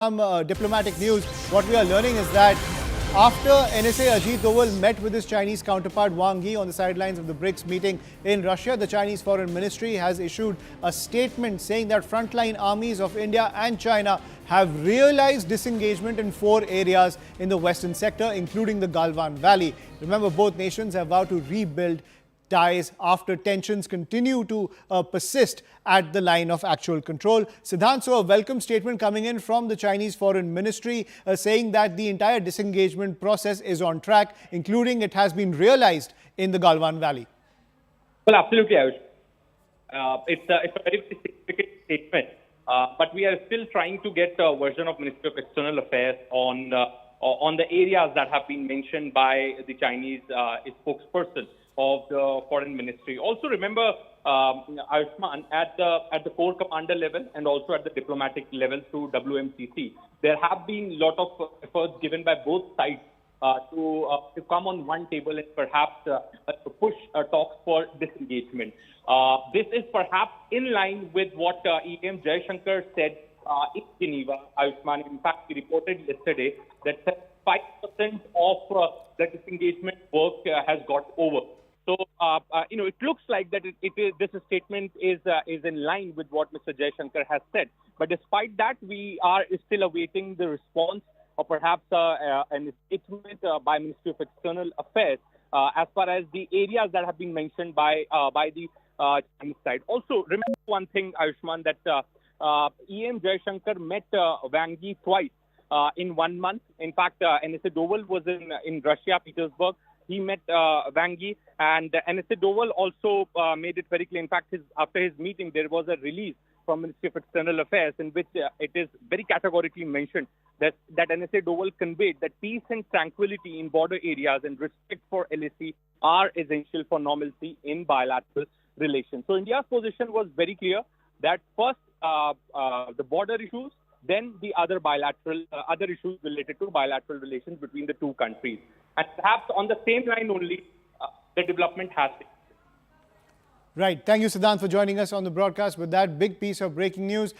Diplomatic news, what we are learning is that after NSA Ajit Doval met with his Chinese counterpart Wang Yi on the sidelines of the BRICS meeting in Russia, the Chinese Foreign Ministry has issued a statement saying that frontline armies of India and China have realized disengagement in 4 areas in the western sector, including the Galwan Valley. Remember, both nations have vowed to rebuild ties after tensions continue to persist at the line of actual control. Siddhant, so a welcome statement coming in from the Chinese Foreign Ministry saying that the entire disengagement process is on track, including it has been realized in the Galwan Valley. Well, absolutely, Ayush. It's a very significant statement, but we are still trying to get a version of Ministry of External Affairs on the areas that have been mentioned by the Chinese spokesperson of the Foreign Ministry. Also, remember, Ayushman, at the Corps Commander level and also at the diplomatic level through WMCC, there have been a lot of efforts given by both sides to come on one table and perhaps to push talks for disengagement. This is perhaps in line with what EM Jaishankar said in Geneva, Ayushman. In fact, he reported yesterday that 5% of the disengagement work has got over. So, it looks like that this statement is in line with what Mr. Jaishankar has said. But despite that, we are still awaiting the response or perhaps an statement by Ministry of External Affairs as far as the areas that have been mentioned by the Chinese side. Also, remember one thing, Ayushman, that EM Jaishankar met Wang Yi twice in 1 month. In fact, NSA Doval was in Russia, Petersburg. He met Wang Yi, and NSA Doval also made it very clear. In fact, after his meeting, there was a release from Ministry of External Affairs in which it is very categorically mentioned that NSA Doval conveyed that peace and tranquility in border areas and respect for LAC are essential for normalcy in bilateral relations. So India's position was very clear that first the border issues, then the other issues related to bilateral relations between the two countries. And perhaps on the same line only, the development has been. Right. Thank you, Siddhant, for joining us on the broadcast with that big piece of breaking news.